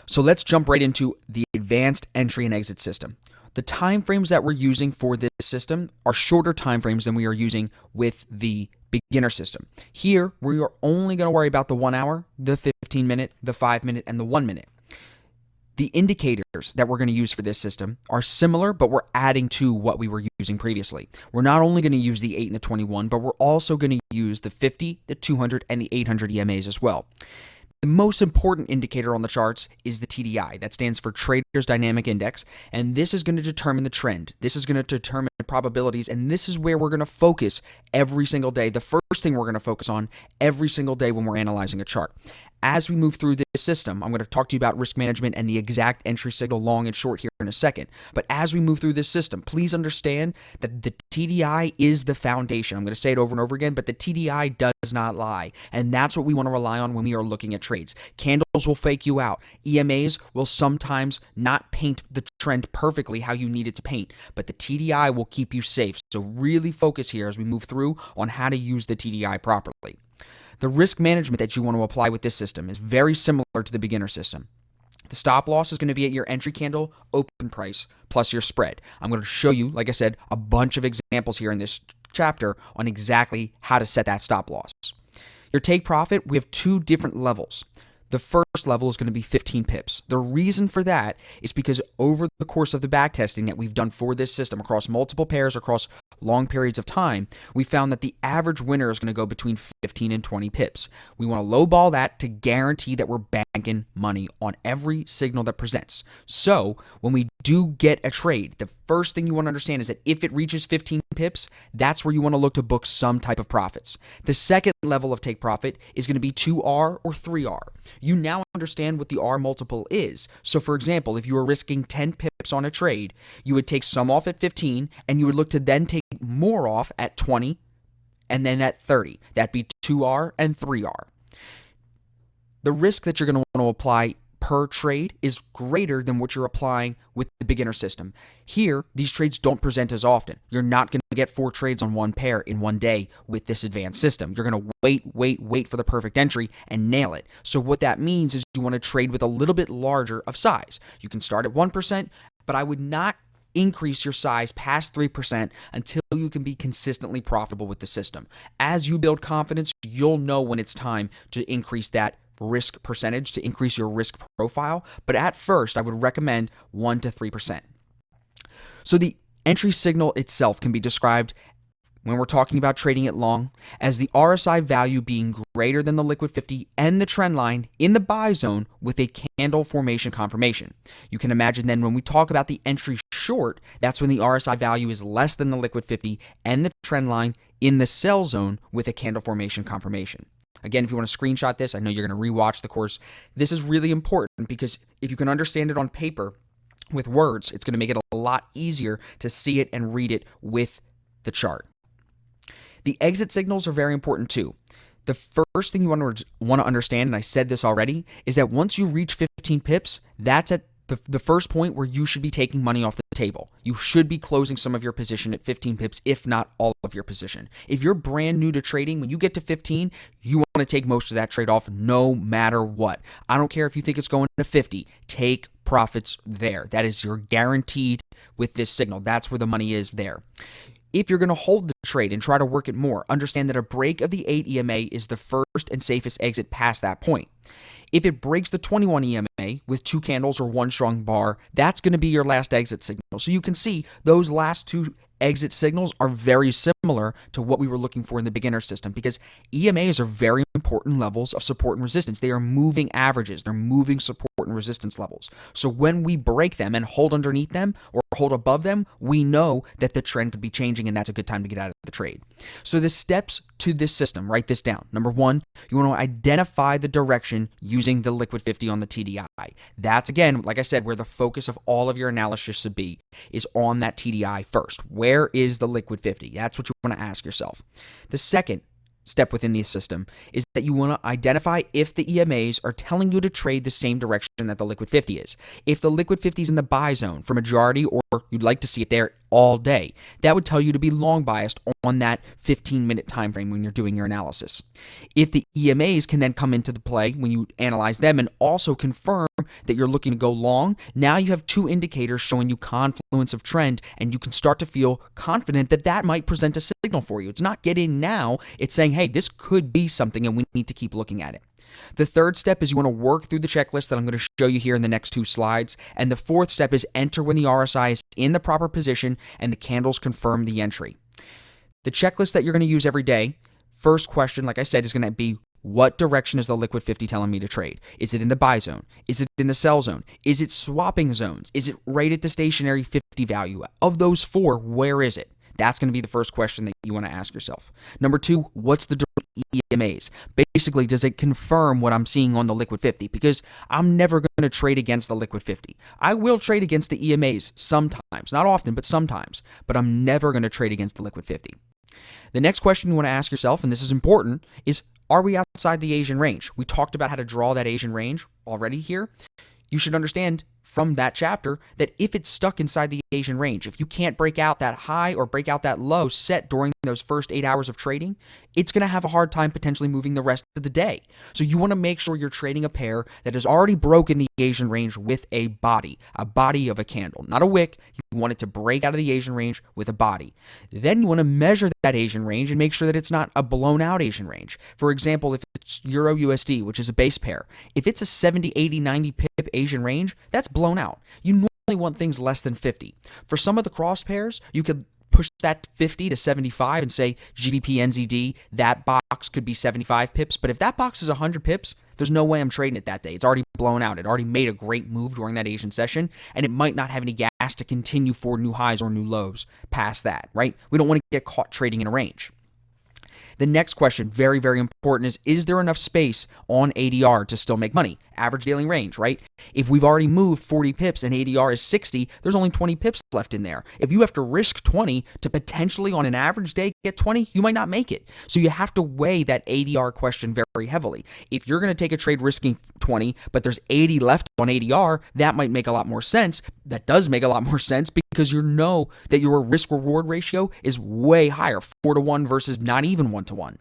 So let's jump right into the advanced entry and exit system. The time frames that we're using for this system are shorter time frames than we are using with the beginner system. Here, we are only going to worry about the 1 hour, the 15 minute, the 5 minute, and the 1 minute. The indicators that we're going to use for this system are similar, but we're adding to what we were using previously. We're not only going to use the 8 and the 21, but we're also going to use the 50, the 200, and the 800 EMAs as well. The most important indicator on the charts is the TDI. That stands for Traders Dynamic Index, and this is going to determine the trend. This is going to determine probabilities, and this is where we're going to focus every single day. The first thing we're going to focus on every single day when we're analyzing a chart. As we move through this system, I'm going to talk to you about risk management and the exact entry signal long and short here in a second. But as we move through this system, please understand that the TDI is the foundation. I'm going to say it over and over again, but the TDI does not lie. And that's what we want to rely on when we are looking at trades. Candles will fake you out. EMAs will sometimes not paint the trend perfectly how you need it to paint, but the TDI will keep you safe. So really focus here as we move through on how to use the TDI properly. The risk management that you want to apply with this system is very similar to the beginner system. The stop loss is going to be at your entry candle open price plus your spread. I'm going to show you, like I said, a bunch of examples here in this chapter on exactly how to set that stop loss. Your take profit, we have two different levels. The first level is going to be 15 pips. The reason for that is because over the course of the backtesting that we've done for this system across multiple pairs, across long periods of time, we found that the average winner is going to go between 15 and 20 pips. We want to lowball that to guarantee that we're banking money on every signal that presents. So when we do get a trade, the first thing you want to understand is that if it reaches 15 pips, that's where you want to look to book some type of profits. The second level of take profit is going to be 2R or 3R. You now understand what the R multiple is. So for example, if you were risking 10 pips on a trade, you would take some off at 15 and you would look to then take more off at 20 and then at 30. That'd be 2R and 3R. The risk that you're going to want to apply per trade is greater than what you're applying with the beginner system. Here, these trades don't present as often. You're not going to get 4 trades on one pair in one day with this advanced system. You're going to wait for the perfect entry and nail it. So what that means is you want to trade with a little bit larger of size. You can start at 1%, but I would not increase your size past 3% until you can be consistently profitable with the system. As you build confidence, you'll know when it's time to increase that risk percentage, to increase your risk profile. But at first, I would recommend 1 to 3%. So the entry signal itself can be described, when we're talking about trading it long, as the RSI value being greater than the liquid 50 and the trend line in the buy zone with a candle formation confirmation. You can imagine then when we talk about the entry short, that's when the RSI value is less than the liquid 50 and the trend line in the sell zone with a candle formation confirmation. Again, if you want to screenshot this, I know you're going to rewatch the course. This is really important because if you can understand it on paper with words, it's going to make it a lot easier to see it and read it with the chart. The exit signals are very important too. The first thing you want to understand, and I said this already, is that once you reach 15 pips, that's at the first point where you should be taking money off the table. You should be closing some of your position at 15 pips, if not all of your position. If you're brand new to trading, when you get to 15, you want to take most of that trade off no matter what. I don't care if you think it's going to 50. Take profits there. That is your guaranteed with this signal. That's where the money is there. If you're going to hold the trade and try to work it more, understand that a break of the 8 EMA is the first and safest exit past that point. If it breaks the 21 EMA with 2 candles or 1 strong bar, that's going to be your last exit signal. So you can see those last 2 exit signals are very similar to what we were looking for in the beginner system because EMAs are very important levels of support and resistance. They are moving averages. They're moving support and resistance levels. So when we break them and hold underneath them or hold above them, we know that the trend could be changing and that's a good time to get out of the trade. So the steps to this system, write this down. Number 1, you want to identify the direction using the liquid 50 on the TDI. That's, again, like I said, where the focus of all of your analysis should be, is on that TDI first. Where is the liquid 50? That's what you want to ask yourself. The second step within the system is that you want to identify if the EMAs are telling you to trade the same direction that the liquid 50 is. If the liquid 50 is in the buy zone for majority or you'd like to see it there all day, that would tell you to be long biased on that 15-minute time frame when you're doing your analysis. If the EMAs can then come into the play when you analyze them and also confirm that you're looking to go long, now you have two indicators showing you confluence of trend, and you can start to feel confident that that might present a signal for you. It's not get in now, it's saying, hey, this could be something and we need to keep looking at it. The third step is you want to work through the checklist that I'm going to show you here in the next two slides. And the fourth step is enter when the RSI is in the proper position and the candles confirm the entry. The checklist that you're going to use every day, first question, like I said, is going to be, what direction is the liquid 50 telling me to trade? Is it in the buy zone? Is it in the sell zone? Is it swapping zones? Is it right at the stationary 50 value? Of those four, where is it? That's going to be the first question that you want to ask yourself. Number two, what's the EMAs? Basically, does it confirm what I'm seeing on the liquid 50? Because I'm never going to trade against the liquid 50. I will trade against the EMAs sometimes, not often, but sometimes, but I'm never going to trade against the liquid 50. The next question you want to ask yourself, and this is important, is are we outside the Asian range? We talked about how to draw that Asian range already here. You should understand from that chapter that if it's stuck inside the Asian range, if you can't break out that high or break out that low set during those first 8 hours of trading, it's going to have a hard time potentially moving the rest of the day. So you want to make sure you're trading a pair that has already broken the Asian range with a body of a candle, not a wick. You want it to break out of the Asian range with a body. Then you want to measure that Asian range and make sure that it's not a blown out Asian range. For example, if it's Euro USD, which is a base pair, if it's a 70, 80, 90 pip Asian range, that's blown out. You normally want things less than 50. For some of the cross pairs, you could push that 50 to 75 and say GBP NZD, that box could be 75 pips. But if that box is 100 pips, there's no way I'm trading it that day. It's already blown out. It already made a great move during that Asian session, and it might not have any gas to continue for new highs or new lows past that, right? We don't want to get caught trading in a range. The next question, very, very important, is there enough space on ADR to still make money? Average daily range, right? If we've already moved 40 pips and ADR is 60, there's only 20 pips left in there. If you have to risk 20 to potentially on an average day get 20, you might not make it. So you have to weigh that ADR question very heavily. If you're going to take a trade risking 20, but there's 80 left on ADR, that might make a lot more sense. That does make a lot more sense because you know that your risk-reward ratio is way higher, 4-to-1 versus not even 1-to-1.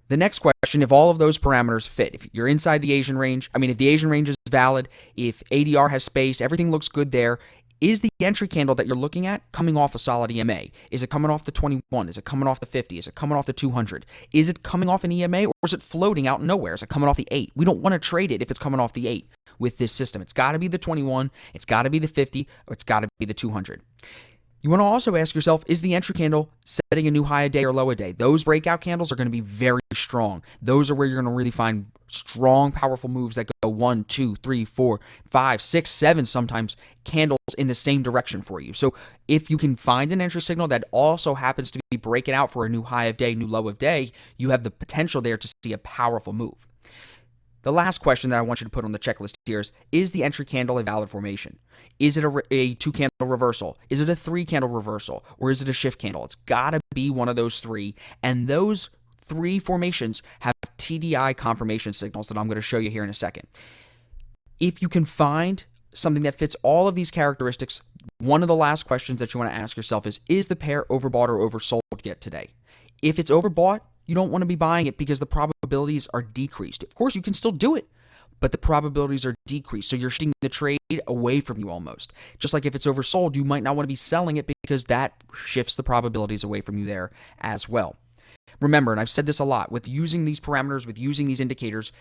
The next question, if all of those parameters fit, if you're inside the Asian range, if the Asian range is valid, if ADR has space, everything looks good there, is the entry candle that you're looking at coming off a solid EMA? Is it coming off the 21? Is it coming off the 50? Is it coming off the 200? Is it coming off an EMA or is it floating out nowhere? Is it coming off the 8? We don't want to trade it if it's coming off the 8 with this system. It's got to be the 21, it's got to be the 50, or it's got to be the 200. You want to also ask yourself, is the entry candle setting a new high a day or low a day? Those breakout candles are going to be very strong. Those are where you're going to really find strong, powerful moves that go 1, 2, 3, 4, 5, 6, 7 sometimes candles in the same direction for you. So if you can find an entry signal that also happens to be breaking out for a new high of day, new low of day, you have the potential there to see a powerful move. The last question that I want you to put on the checklist here is the entry candle a valid formation? Is it a 2-candle reversal? Is it a 3-candle reversal? Or is it a shift candle? It's got to be one of those three. And those three formations have TDI confirmation signals that I'm going to show you here in a second. If you can find something that fits all of these characteristics, one of the last questions that you want to ask yourself is the pair overbought or oversold yet today? If it's overbought, you don't want to be buying it because the probabilities are decreased. Of course, you can still do it, but the probabilities are decreased. So you're shifting the trade away from you almost. Just like if it's oversold, you might not want to be selling it because that shifts the probabilities away from you there as well. Remember, and I've said this a lot, with using these parameters, with using these indicators,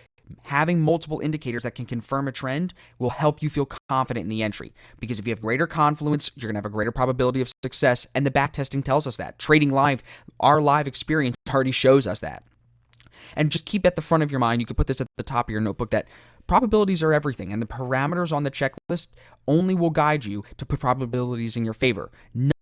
having multiple indicators that can confirm a trend will help you feel confident in the entry. Because if you have greater confluence, you're going to have a greater probability of success. And the backtesting tells us that. Trading live, our live experience already shows us that. And just keep at the front of your mind, you could put this at the top of your notebook, that probabilities are everything, and the parameters on the checklist only will guide you to put probabilities in your favor.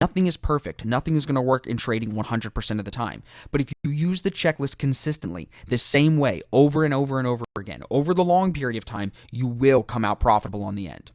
Nothing is perfect. Nothing is going to work in trading 100% of the time. But if you use the checklist consistently, the same way, over and over and over again, over the long period of time, you will come out profitable on the end.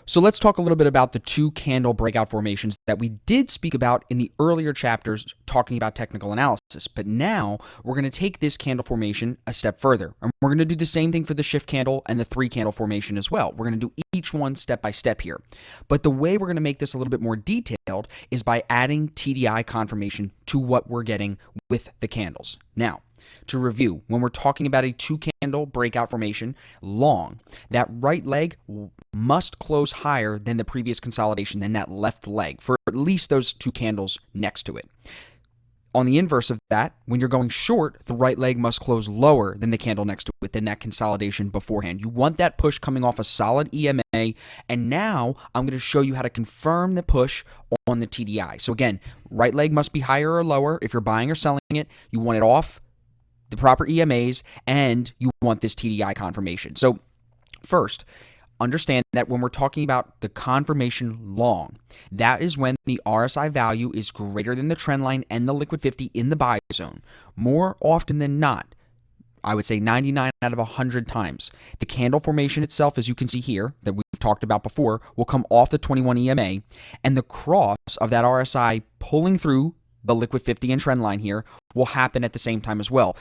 So let's talk a little bit about the 2-candle breakout formations that we did speak about in the earlier chapters talking about technical analysis. analysis. But now we're going to take this candle formation a step further. And we're going to do the same thing for the shift candle and the 3 candle formation as well. We're going to do each one step by step here. But the way we're going to make this a little bit more detailed is by adding TDI confirmation to what we're getting with the candles. Now, to review, when we're talking about a 2 candle breakout formation long, that right leg must close higher than the previous consolidation, than that left leg, for at least those 2 candles next to it. On the inverse of that, when you're going short, the right leg must close lower than the candle next to it, than that consolidation beforehand. You want that push coming off a solid EMA, and now I'm going to show you how to confirm the push on the TDI. So again, right leg must be higher or lower if you're buying or selling it. You want it off the proper EMAs, and you want this TDI confirmation. So first, understand that when we're talking about the confirmation long, that is when the RSI value is greater than the trend line and the liquid 50 in the buy zone. More often than not, I would say 99 out of 100 times, the candle formation itself, as you can see here, that we've talked about before, will come off the 21 EMA, and the cross of that RSI pulling through the liquid 50 and trend line here will happen at the same time as well.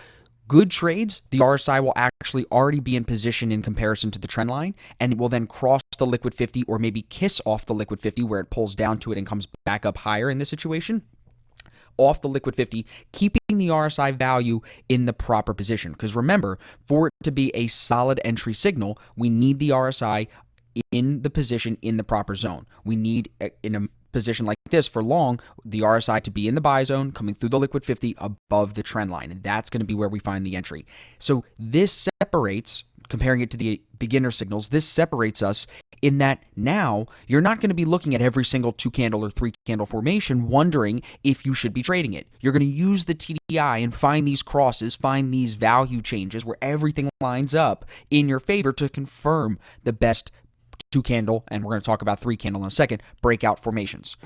Good trades, the RSI will actually already be in position in comparison to the trend line, and it will then cross the liquid 50 or maybe kiss off the liquid 50 where it pulls down to it and comes back up higher in this situation, off the liquid 50, keeping the RSI value in the proper position. Because remember, for it to be a solid entry signal, we need the RSI in the position in the proper zone. We need, in a position like this for long, the RSI to be in the buy zone, coming through the liquid 50 above the trend line, and that's going to be where we find the entry. So this separates, comparing it to the beginner signals, this separates us in that now you're not going to be looking at every single 2 candle or 3 candle formation wondering if you should be trading it. You're going to use the TDI and find these crosses, find these value changes where everything lines up in your favor to confirm the best 2 candle, and we're going to talk about 3 candle in a second, breakout formations.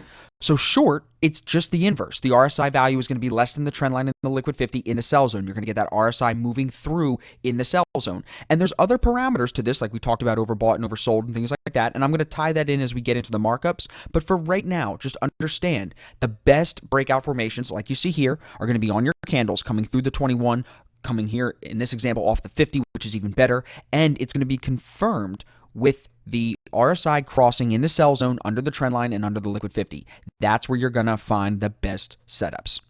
So short, it's just the inverse. The RSI value is going to be less than the trend line in the liquid 50 in the sell zone. You're going to get that RSI moving through in the sell zone. And there's other parameters to this, like we talked about overbought and oversold and things like that, and I'm going to tie that in as we get into the markups. But for right now, just understand the best breakout formations, like you see here, are going to be on your candles coming through the 21, coming here, in this example, off the 50, which is even better, and it's going to be confirmed with the RSI crossing in the sell zone under the trend line and under the liquid 50. That's where you're going to find the best setups.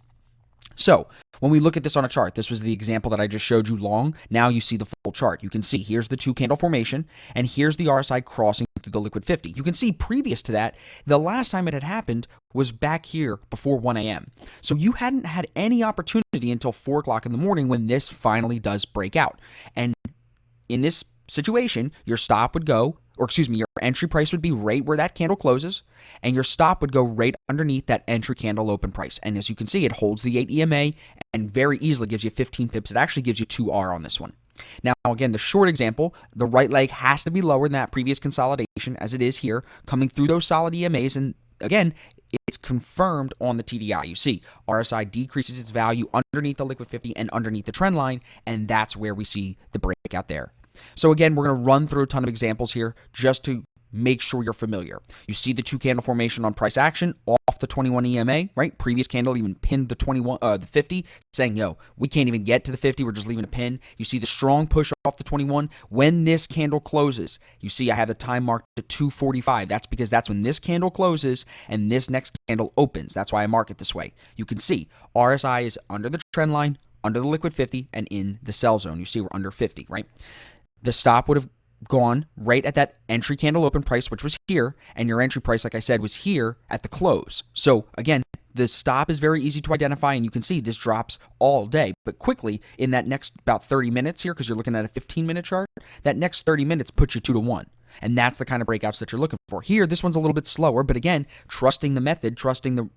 So when we look at this on a chart, this was the example that I just showed you long. Now you see the full chart. You can see here's the 2 candle formation, and here's the RSI crossing through the liquid 50. You can see previous to that, the last time it had happened was back here before 1 a.m. So you hadn't had any opportunity until 4 o'clock in the morning when this finally does break out. And in this situation, your stop would go, or excuse me, your entry price would be right where that candle closes, and your stop would go right underneath that entry candle open price. And as you can see, it holds the 8 EMA and very easily gives you 15 pips. It actually gives you 2R on this one. Now, again, the short example, the right leg has to be lower than that previous consolidation, as it is here, coming through those solid EMAs, and again, it's confirmed on the TDI. You see, RSI decreases its value underneath the liquid 50 and underneath the trend line, and that's where we see the breakout there. So again, we're going to run through a ton of examples here just to make sure you're familiar. You see the 2 candle formation on price action off the 21 EMA, right? Previous candle even pinned the 50, saying, yo, we can't even get to the 50. We're just leaving a pin. You see the strong push off the 21. When this candle closes, you see I have the time marked to 2:45. That's because that's when this candle closes and this next candle opens. That's why I mark it this way. You can see RSI is under the trend line, under the liquid 50, and in the sell zone. You see we're under 50, right? The stop would have gone right at that entry candle open price, which was here, and your entry price, like I said, was here at the close. So again, the stop is very easy to identify, and you can see this drops all day. But quickly, in that next about 30 minutes here, because you're looking at a 15-minute chart, that next 30 minutes puts you 2 to 1. And that's the kind of breakouts that you're looking for. Here, this one's a little bit slower, but again, trusting the method, trusting the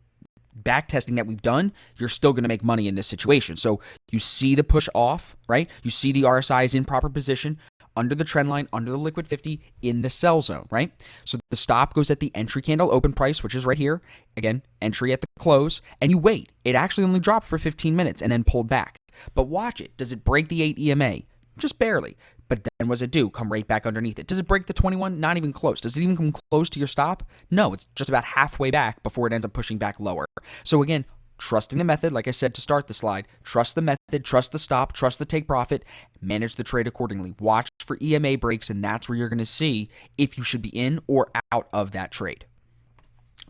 back testing that we've done, you're still going to make money in this situation. So you see the push off, right? You see the RSI is in proper position under the trend line, under the liquid 50 in the sell zone, right? So the stop goes at the entry candle open price, which is right here. Again, entry at the close, and you wait. It actually only dropped for 15 minutes and then pulled back. But watch it. Does it break the 8 EMA? Just barely. But then what does it do? Come right back underneath it. Does it break the 21? Not even close. Does it even come close to your stop? No, it's just about halfway back before it ends up pushing back lower. So again, trusting the method, like I said to start the slide, trust the method, trust the stop, trust the take profit, manage the trade accordingly. Watch for EMA breaks, and that's where you're going to see if you should be in or out of that trade.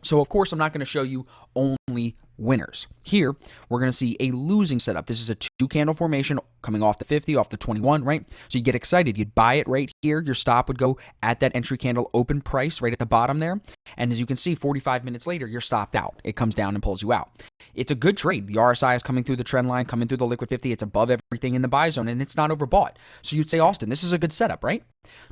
So, of course, I'm not going to show you only winners. Here, we're going to see a losing setup. This is a 2-candle formation coming off the 50, off the 21, right? So you get excited. You'd buy it right here. Your stop would go at that entry candle open price right at the bottom there. And as you can see, 45 minutes later, you're stopped out. It comes down and pulls you out. It's a good trade. The RSI is coming through the trend line, coming through the liquid 50. It's above everything in the buy zone, and it's not overbought. So you'd say, Austin, this is a good setup, right?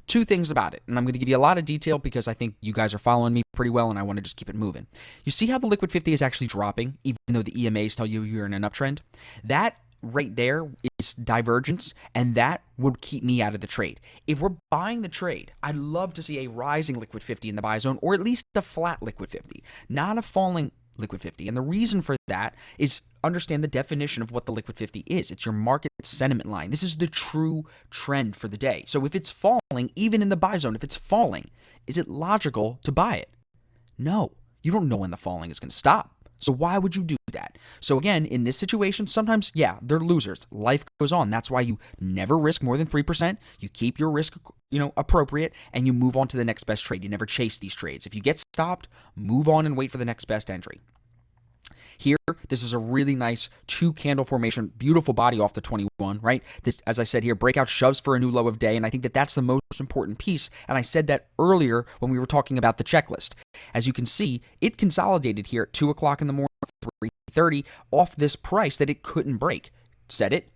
2 things about it, and I'm going to give you a lot of detail because I think you guys are following me pretty well, and I want to just keep it moving. You see how the liquid 50 is actually dropping, even though the EMAs tell you you're in an uptrend? That right there is divergence, and that would keep me out of the trade. If we're buying the trade, I'd love to see a rising liquid 50 in the buy zone, or at least a flat liquid 50, not a falling liquid 50. And the reason for that is understand the definition of what the liquid 50 is. It's your market sentiment line. This is the true trend for the day. So if it's falling, even in the buy zone, if it's falling, is it logical to buy it? No. You don't know when the falling is going to stop. So why would you do that? So again, in this situation, sometimes, yeah, they're losers. Life goes on. That's why you never risk more than 3%. You keep your risk, appropriate, and you move on to the next best trade. You never chase these trades. If you get stopped, move on and wait for the next best entry. Here, this is a really nice 2-candle formation, beautiful body off the 21, right? This, as I said here, breakout shoves for a new low of day, and I think that that's the most important piece, and I said that earlier when we were talking about the checklist. As you can see, it consolidated here at 2 o'clock in the morning, 3:30, off this price that it couldn't break. Set it,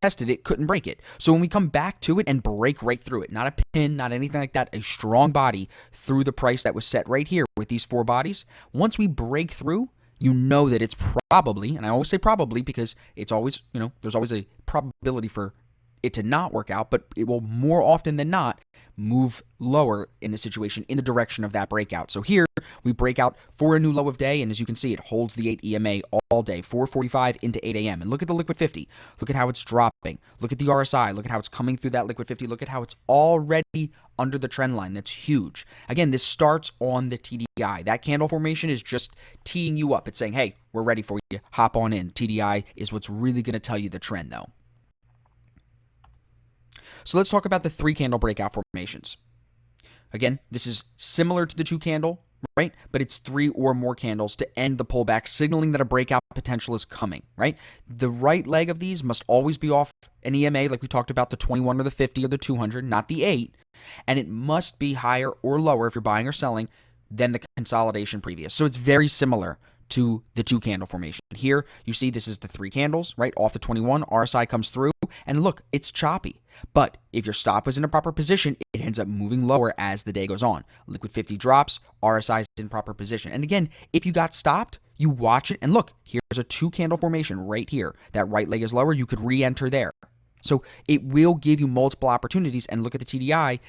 tested it, couldn't break it. So when we come back to it and break right through it, not a pin, not anything like that, a strong body through the price that was set right here with these 4 bodies, once we break through, you know that it's probably, and I always say probably because it's always, there's always a probability for it to not work out, but it will more often than not move lower in the situation in the direction of that breakout. So here we break out for a new low of day, and as you can see, it holds the 8 EMA all day, 4:45 into 8 a.m. And look at the liquid 50. Look at how it's dropping. Look at the RSI. Look at how it's coming through that liquid 50. Look at how it's already under the trend line. That's huge. Again, this starts on the TDI. That candle formation is just teeing you up. It's saying, hey, we're ready for you. Hop on in. TDI is what's really going to tell you the trend, though. So let's talk about the 3-candle breakout formations. Again, this is similar to the 2-candle, right? But it's 3 or more candles to end the pullback, signaling that a breakout potential is coming, right? The right leg of these must always be off an EMA, like we talked about, the 21 or the 50 or the 200, not the 8. And it must be higher or lower if you're buying or selling than the consolidation previous. So it's very similar to the 2-candle formation. Here, you see this is the 3 candles, right? Off the 21, RSI comes through, and look, it's choppy. But if your stop is in a proper position, it ends up moving lower as the day goes on. Liquid 50 drops, RSI is in proper position. And again, if you got stopped, you watch it, and look, here's a 2-candle formation right here. That right leg is lower, you could re-enter there. So it will give you multiple opportunities, and look at the TDI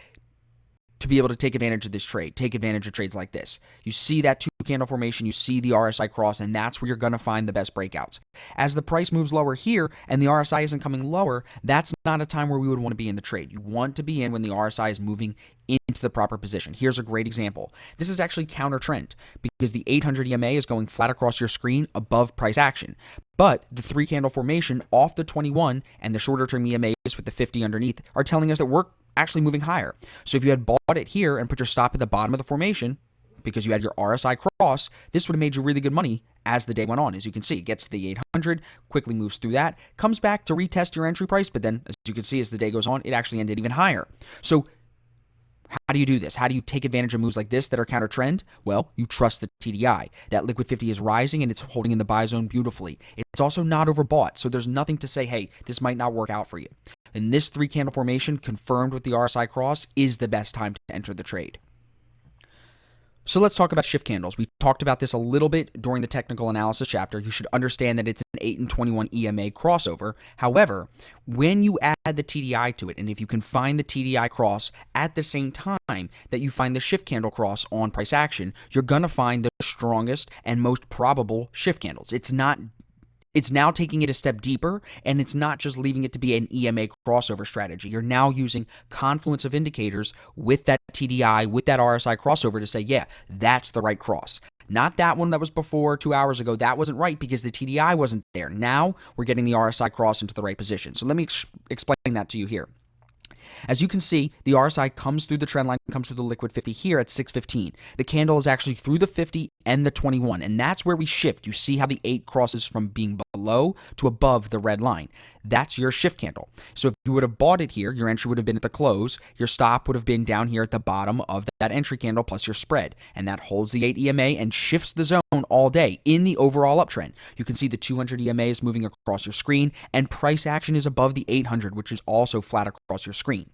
to be able to take advantage of this trade, take advantage of trades like this. You see that 2-candle formation, you see the RSI cross, and that's where you're going to find the best breakouts. As the price moves lower here and the RSI isn't coming lower, that's not a time where we would want to be in the trade. You want to be in when the RSI is moving into the proper position. Here's a great example. This is actually counter trend because the 800 EMA is going flat across your screen above price action. But the 3-candle formation off the 21 and the shorter term EMAs with the 50 underneath are telling us that we're actually moving higher. So if you had bought it here and put your stop at the bottom of the formation because you had your RSI cross, this would have made you really good money as the day went on. As you can see, it gets to the 800, quickly moves through that, comes back to retest your entry price, but then as you can see, as the day goes on, it actually ended even higher. So how do you do this? How do you take advantage of moves like this that are counter trend? Well, you trust the TDI. That liquid 50 is rising and it's holding in the buy zone beautifully. It's also not overbought, so there's nothing to say, hey, this might not work out for you. And this 3-candle formation confirmed with the RSI cross is the best time to enter the trade. So let's talk about shift candles. We talked about this a little bit during the technical analysis chapter. You should understand that it's an 8 and 21 EMA crossover. However, when you add the TDI to it, and if you can find the TDI cross at the same time that you find the shift candle cross on price action, you're going to find the strongest and most probable shift candles. It's now taking it a step deeper, and it's not just leaving it to be an EMA crossover strategy. You're now using confluence of indicators with that TDI, with that RSI crossover to say, yeah, that's the right cross. Not that one that was before 2 hours ago. That wasn't right because the TDI wasn't there. Now we're getting the RSI cross into the right position. So let me explain that to you here. As you can see, the RSI comes through the trend line, comes through the liquid 50 here at 6:15. The candle is actually through the 50 and the 21, and that's where we shift. You see how the 8 crosses from being below to above the red line. That's your shift candle. So if you would have bought it here, your entry would have been at the close. Your stop would have been down here at the bottom of that entry candle plus your spread, and that holds the 8 EMA and shifts the zone all day in the overall uptrend. You can see the 200 EMA is moving across your screen, and price action is above the 800, which is also flat across your screen.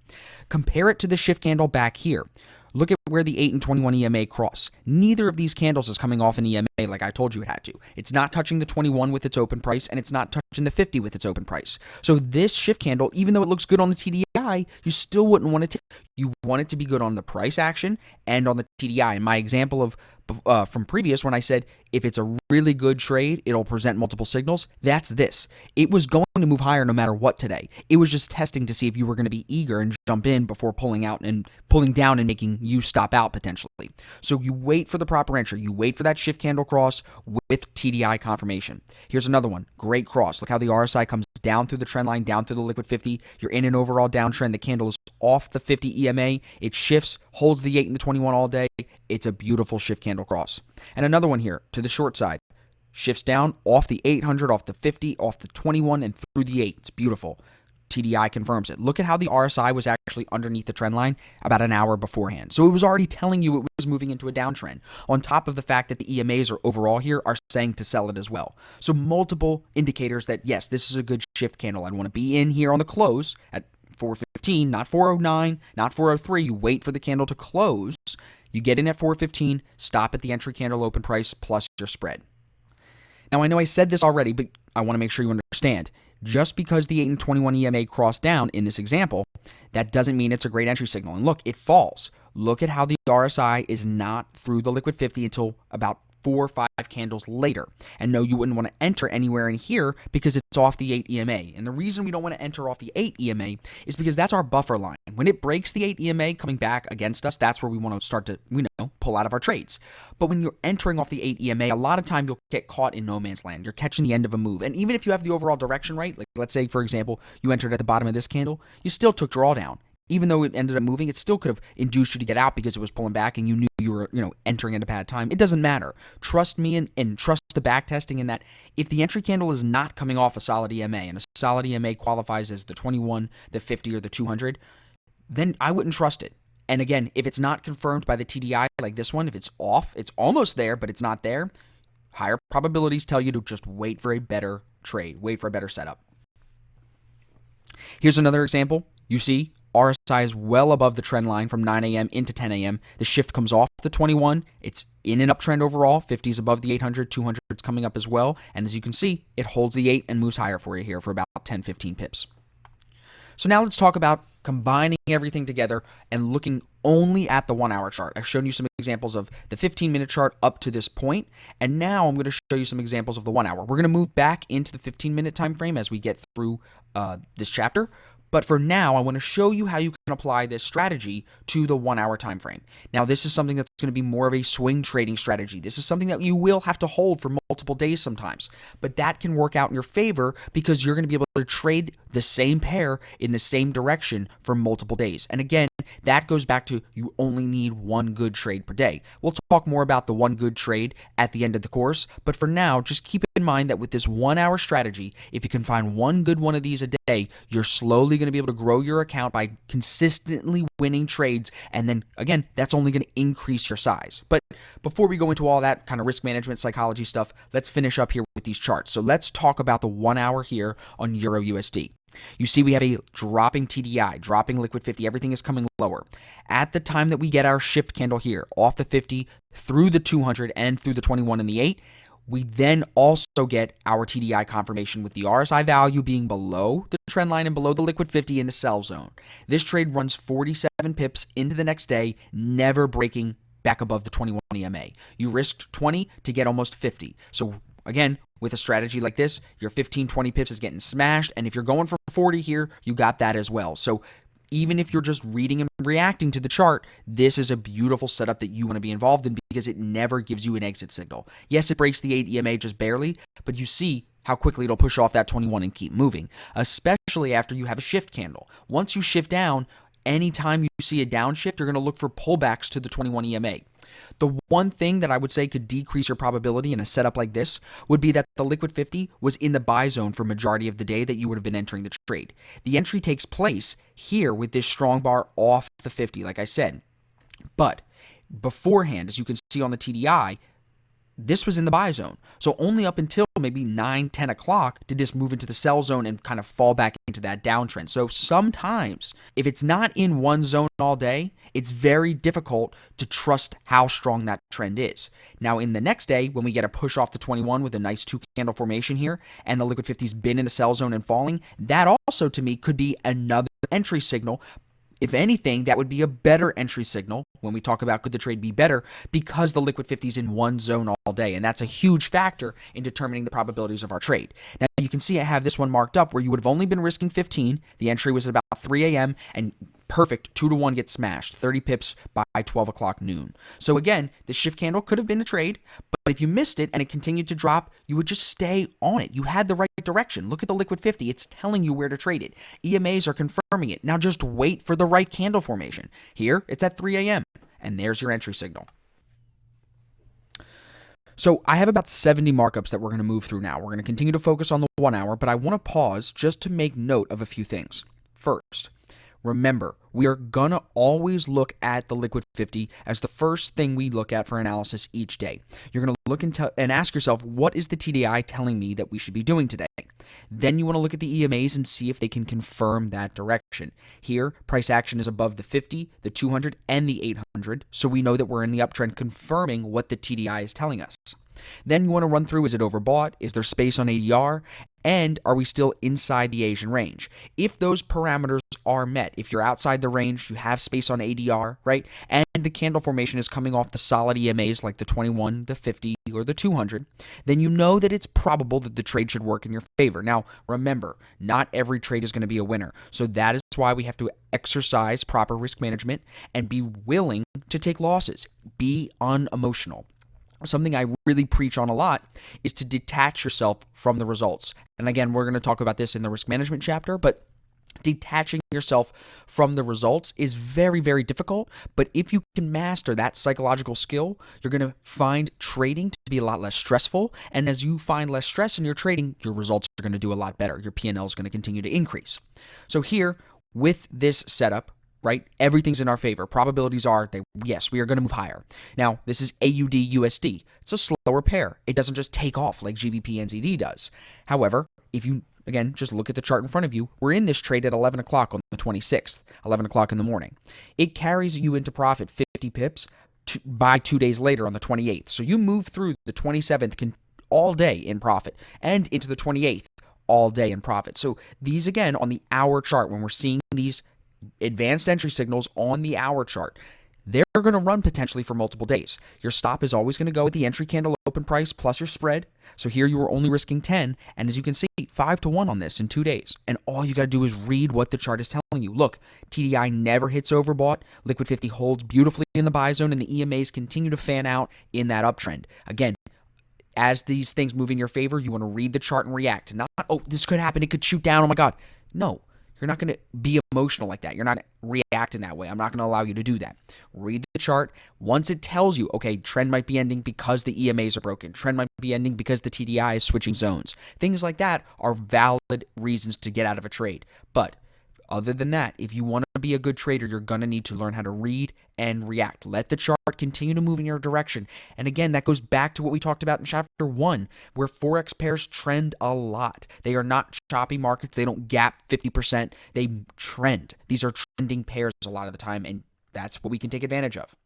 Compare it to the shift candle back here. Look at where the 8 and 21 EMA cross. Neither of these candles is coming off an EMA like I told you it had to. It's not touching the 21 with its open price, and it's not touching the 50 with its open price. So this shift candle, even though it looks good on the TDI, you still wouldn't want it to. You want it to be good on the price action and on the TDI. And my example of from previous, when I said if it's a really good trade, it'll present multiple signals, that's this. It was going to move higher no matter what today. It was just testing to see if you were going to be eager and jump in before pulling out and pulling down and making you stop out potentially. So you wait for the proper entry. You wait for that shift candle cross with TDI confirmation. Here's another one. Great cross. Look how the RSI comes down through the trend line, down through the liquid 50. You're in an overall downtrend. The candle is off the 50 EMA. It shifts, holds the 8 and the 21 all day. It's a beautiful shift candle cross. And another one here to the short side. Shifts down off the 800, off the 50, off the 21, and through the 8. It's beautiful. TDI confirms it. Look at how the RSI was actually underneath the trend line about an hour beforehand. So it was already telling you it was moving into a downtrend, on top of the fact that the EMAs are overall here are saying to sell it as well. So multiple indicators that, yes, this is a good shift candle. I'd want to be in here on the close at 4:15, not 4:09, not 4:03. You wait for the candle to close. You get in at 4:15, stop at the entry candle open price plus your spread. Now, I know I said this already, but I want to make sure you understand. Just because the 8 and 21 EMA cross down in this example, that doesn't mean it's a great entry signal. And look, it falls. Look at how the RSI is not through the liquid 50 until about 4 or 5 candles later. And no, you wouldn't want to enter anywhere in here because it's off the 8 EMA. And the reason we don't want to enter off the 8 EMA is because that's our buffer line. When it breaks the 8 EMA coming back against us, that's where we want to start to, pull out of our trades. But when you're entering off the 8 EMA, a lot of time you'll get caught in no man's land. You're catching the end of a move. And even if you have the overall direction right, like let's say, for example, you entered at the bottom of this candle, you still took drawdown. Even though it ended up moving, it still could have induced you to get out because it was pulling back and you knew you were, entering at a bad time. It doesn't matter. Trust me and trust the back testing in that if the entry candle is not coming off a solid EMA, and a solid EMA qualifies as the 21, the 50, or the 200, then I wouldn't trust it. And again, if it's not confirmed by the TDI like this one, if it's off, it's almost there, but it's not there, higher probabilities tell you to just wait for a better trade, wait for a better setup. Here's another example. You see, RSI is well above the trend line from 9 a.m. into 10 a.m. The shift comes off the 21. It's in an uptrend overall. 50 is above the 800. 200 is coming up as well. And as you can see, it holds the 8 and moves higher for you here for about 10, 15 pips. So now let's talk about combining everything together and looking only at the 1 hour chart. I've shown you some examples of the 15-minute chart up to this point, and now I'm going to show you some examples of the 1 hour. We're going to move back into the 15-minute time frame as we get through this chapter. But for now, I want to show you how you can apply this strategy to the 1 hour time frame. Now, this is something that's going to be more of a swing trading strategy. This is something that you will have to hold for multiple days sometimes. But that can work out in your favor because you're going to be able to trade the same pair in the same direction for multiple days. And again, that goes back to you only need one good trade per day. We'll talk more about the one good trade at the end of the course. But for now, just keep in mind that with this 1 hour strategy, if you can find one good one of these a day, you're slowly going to be able to grow your account by consistently winning trades. And then again, that's only going to increase your size. But before we go into all that kind of risk management psychology stuff, let's finish up here with these charts. So let's talk about the 1 hour here on Euro USD. You see we have a dropping TDI, dropping liquid 50. Everything is coming lower. At the time that we get our shift candle here, off the 50, through the 200, and through the 21 and the 8, we then also get our TDI confirmation with the RSI value being below the trend line and below the liquid 50 in the sell zone. This trade runs 47 pips into the next day, never breaking back above the 21 EMA. You risked 20 to get almost 50. So again, with a strategy like this, your 15, 20 pips is getting smashed. And if you're going for 40 here, you got that as well. So even if you're just reading and reacting to the chart, this is a beautiful setup that you want to be involved in because it never gives you an exit signal. Yes, it breaks the 8 EMA just barely, but you see how quickly it'll push off that 21 and keep moving, especially after you have a shift candle. Once you shift down, anytime you see a downshift, you're going to look for pullbacks to the 21 EMA. The one thing that I would say could decrease your probability in a setup like this would be that the liquid 50 was in the buy zone for majority of the day that you would have been entering the trade. The entry takes place here with this strong bar off the 50, like I said. But beforehand, as you can see on the TDI, this was in the buy zone. So only up until maybe 9, 10 o'clock did this move into the sell zone and kind of fall back into that downtrend. So sometimes, if it's not in one zone all day, it's very difficult to trust how strong that trend is. Now, in the next day, when we get a push off the 21 with a nice 2-candle formation here, and the liquid 50's been in the sell zone and falling, that also to me could be another entry signal. If anything, that would be a better entry signal when we talk about could the trade be better because the liquid 50 is in one zone all day, and that's a huge factor in determining the probabilities of our trade. Now, you can see I have this one marked up where you would have only been risking 15. The entry was about 3 a.m., and perfect 2-to-1 gets smashed, 30 pips by 12 o'clock noon. So again, the shift candle could have been a trade, but if you missed it and it continued to drop, you would just stay on it. You had the right direction. Look at the liquid 50. It's telling you where to trade it. EMAs are confirming it. Now just wait for the right candle formation. Here, it's at 3 a.m., and there's your entry signal. So I have about 70 markups that we're going to move through now. We're going to continue to focus on the 1 hour, but I want to pause just to make note of a few things. First, remember, we are going to always look at the liquid 50 as the first thing we look at for analysis each day. You're going to look and ask yourself, what is the TDI telling me that we should be doing today? Then you want to look at the EMAs and see if they can confirm that direction. Here, price action is above the 50, the 200, and the 800, so we know that we're in the uptrend, confirming what the TDI is telling us. Then you want to run through, is it overbought? Is there space on ADR? And are we still inside the Asian range? If those parameters are met, if you're outside the range, you have space on ADR, right? And the candle formation is coming off the solid EMAs like the 21, the 50, or the 200, then you know that it's probable that the trade should work in your favor. Now, remember, not every trade is going to be a winner. So that is why we have to exercise proper risk management and be willing to take losses. Be unemotional. Something I really preach on a lot is to detach yourself from the results. And again, we're going to talk about this in the risk management chapter, but detaching yourself from the results is very, very difficult. But if you can master that psychological skill, you're going to find trading to be a lot less stressful. And as you find less stress in your trading, your results are going to do a lot better. Your P&L is going to continue to increase. So here, with this setup, right? Everything's in our favor. Probabilities are that, yes, we are going to move higher. Now, this is AUD USD. It's a slower pair. It doesn't just take off like GBP NZD does. However, if you, again, just look at the chart in front of you, we're in this trade at 11 o'clock on the 26th, 11 o'clock in the morning. It carries you into profit 50 pips by 2 days later on the 28th. So you move through the 27th all day in profit and into the 28th all day in profit. So these, again, on the hour chart, when we're seeing these advanced entry signals on the hour chart, they're going to run potentially for multiple days. Your stop is always going to go with the entry candle open price plus your spread. So here you were only risking 10, and as you can see, 5-to-1 on this in 2 days. And all you got to do is read what the chart is telling you. Look, TDI never hits overbought. Liquid 50 holds beautifully in the buy zone, and the EMAs continue to fan out in that uptrend. Again, as these things move in your favor, you want to read the chart and react. Not, oh, this could happen, it could shoot down, oh my God. No. You're not going to be emotional like that. You're not reacting that way. I'm not going to allow you to do that. Read the chart. Once it tells you, okay, trend might be ending because the EMAs are broken. Trend might be ending because the TDI is switching zones. Things like that are valid reasons to get out of a trade. But other than that, if you want to be a good trader, you're going to need to learn how to read and react. Let the chart continue to move in your direction. And again, that goes back to what we talked about in chapter 1, where Forex pairs trend a lot. They are not choppy markets. They don't gap 50%. They trend. These are trending pairs a lot of the time, and that's what we can take advantage of.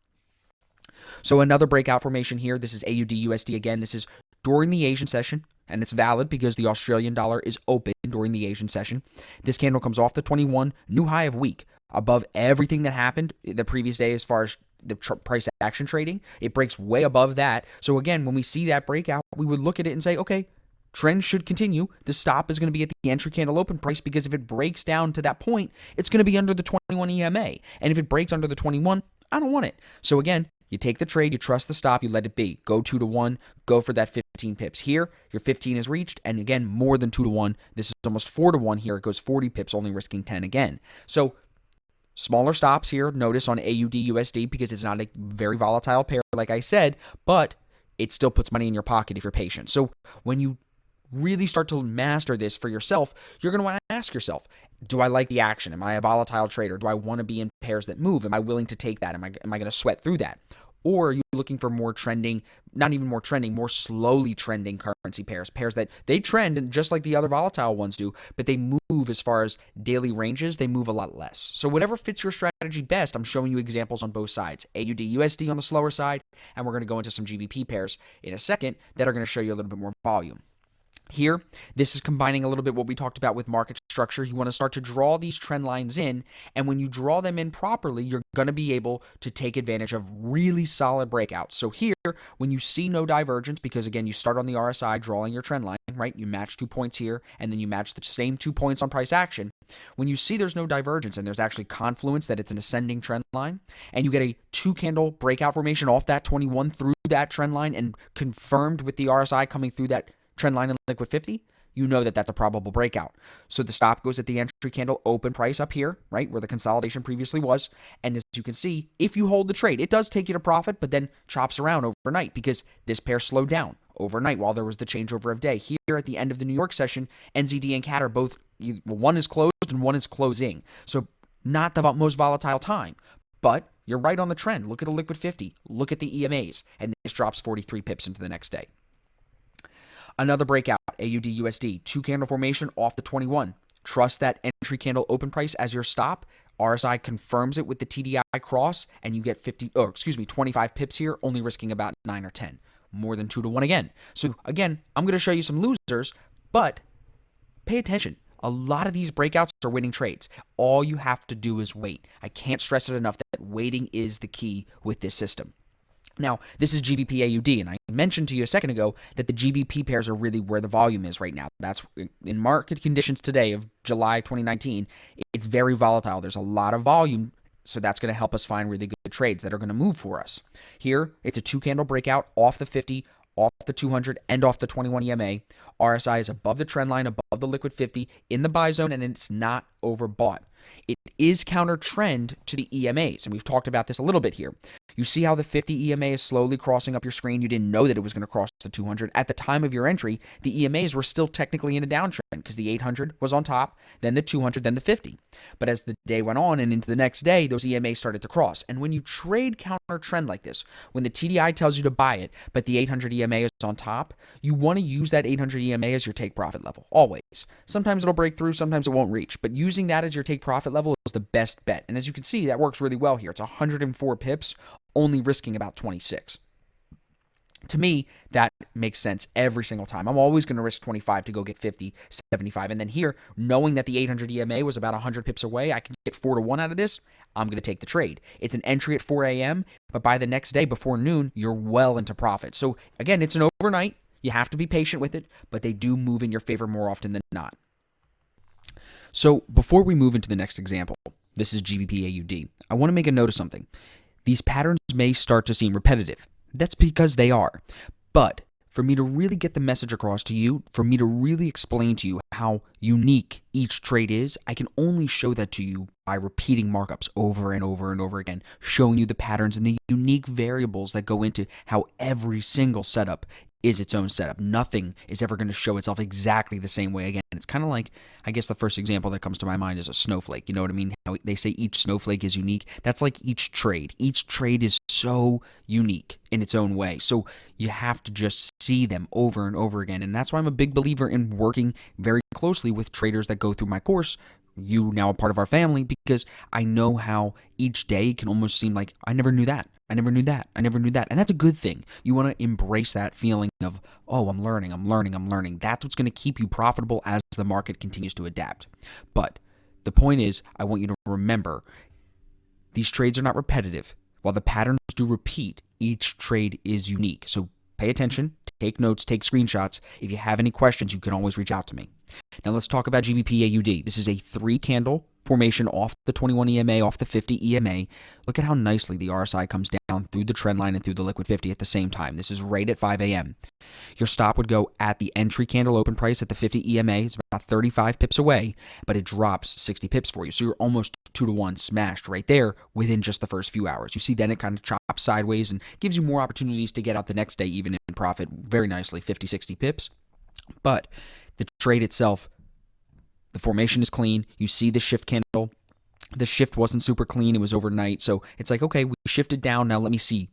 So another breakout formation here. This is AUD USD again. This is during the Asian session, and it's valid because the Australian dollar is open during the Asian session. This candle comes off the 21, new high of week, above everything that happened the previous day as far as the price action trading. It breaks way above that. So again, when we see that breakout, we would look at it and say, okay, trend should continue. The stop is going to be at the entry candle open price, because if it breaks down to that point, it's going to be under the 21 EMA. And if it breaks under the 21, I don't want it. So again, you take the trade, you trust the stop, you let it be. Go 2 to 1, go for that 15 pips. Here, your 15 is reached, and again, more than 2 to 1. This is almost 4 to 1 here. It goes 40 pips, only risking 10 again. So smaller stops here, notice on AUD USD, because it's not a very volatile pair, like I said, but it still puts money in your pocket if you're patient. So when you really start to master this for yourself, you're going to want to ask yourself, do I like the action? Am I a volatile trader? Do I want to be in pairs that move? Am I willing to take that? Am I going to sweat through that? Or are you looking for more trending, not even more trending, more slowly trending currency pairs that they trend just like the other volatile ones do, but they move as far as daily ranges, they move a lot less. So whatever fits your strategy best, I'm showing you examples on both sides. AUD USD on the slower side, and we're going to go into some GBP pairs in a second that are going to show you a little bit more volume. Here, this is combining a little bit what we talked about with market structure. You want to start to draw these trend lines in, and when you draw them in properly, you're going to be able to take advantage of really solid breakouts. So here, when you see no divergence, because again, you start on the RSI drawing your trend line, right? You match 2 points here, and then you match the same 2 points on price action. When you see there's no divergence and there's actually confluence, that it's an ascending trend line, and you get a 2-candle breakout formation off that 21 through that trend line and confirmed with the RSI coming through that trend line in liquid 50, you know that that's a probable breakout. So the stop goes at the entry candle open price up here, right, where the consolidation previously was. And as you can see, if you hold the trade, it does take you to profit, but then chops around overnight because this pair slowed down overnight while there was the changeover of day. Here at the end of the New York session, NZD and CAD are both, one is closed and one is closing. So not the most volatile time, but you're right on the trend. Look at the liquid 50, look at the EMAs, and this drops 43 pips into the next day. Another breakout, AUD USD, 2-candle formation off the 21. Trust that entry candle open price as your stop. RSI confirms it with the TDI cross, and you get 25 pips here, only risking about 9 or 10. More than 2 to 1 again. So again, I'm going to show you some losers, but pay attention. A lot of these breakouts are winning trades. All you have to do is wait. I can't stress it enough that waiting is the key with this system. Now, this is GBP AUD, and I mentioned to you a second ago that the GBP pairs are really where the volume is right now. That's in market conditions today of July 2019. It's very volatile. There's a lot of volume, so that's going to help us find really good trades that are going to move for us. Here, it's a 2-candle breakout off the 50, off the 200, and off the 21 EMA. RSI is above the trend line, above the liquid 50, in the buy zone, and it's not overbought. It is counter trend to the EMAs, and we've talked about this a little bit here. You see how the 50 EMA is slowly crossing up your screen. You didn't know that it was going to cross the 200. At the time of your entry, the EMAs were still technically in a downtrend because the 800 was on top, then the 200, then the 50. But as the day went on and into the next day, those EMAs started to cross. And when you trade counter trend like this, when the TDI tells you to buy it, but the 800 EMA is on top, you want to use that 800 EMA as your take profit level, always. Sometimes it'll break through, sometimes it won't reach, but using that as your take profit level is the best bet. And as you can see, that works really well here. It's 104 pips, only risking about 26. To me, that makes sense every single time. I'm always going to risk 25 to go get 50, 75. And then here, knowing that the 800 EMA was about 100 pips away, I can get 4 to 1 out of this. I'm going to take the trade. It's an entry at 4 a.m., but by the next day before noon, you're well into profit. So again, it's an overnight. You have to be patient with it, but they do move in your favor more often than not. So before we move into the next example, this is GBP AUD. I want to make a note of something. These patterns may start to seem repetitive. That's because they are. But for me to really get the message across to you, for me to really explain to you how unique each trade is, I can only show that to you by repeating markups over and over and over again, showing you the patterns and the unique variables that go into how every single setup is its own setup. Nothing is ever going to show itself exactly the same way again. It's kind of like, I guess the first example that comes to my mind is a snowflake. You know what I mean? How they say each snowflake is unique. That's like each trade. Each trade is so unique in its own way. So you have to just see them over and over again. And that's why I'm a big believer in working very closely with traders that go through my course. You now a part of our family, because I know how each day can almost seem like I never knew that. I never knew that. I never knew that. And that's a good thing. You want to embrace that feeling of, oh, I'm learning. That's what's going to keep you profitable as the market continues to adapt. But the point is, I want you to remember, these trades are not repetitive. While the patterns do repeat, each trade is unique. So pay attention, take notes, take screenshots. If you have any questions, you can always reach out to me. Now let's talk about GBP AUD. This is a 3-candle formation off the 21 EMA, off the 50 EMA. Look at how nicely the RSI comes down through the trend line and through the liquid 50 at the same time. This is right at 5 a.m. Your stop would go at the entry candle open price at the 50 EMA. It's about 35 pips away, but it drops 60 pips for you. So you're almost 2-to-1 smashed right there within just the first few hours. You see then it kind of chops sideways and gives you more opportunities to get out the next day even in profit very nicely, 50, 60 pips. But the trade itself, the formation is clean. You see the shift candle. The shift wasn't super clean. It was overnight. So it's like, okay, we shifted down. Now let me see.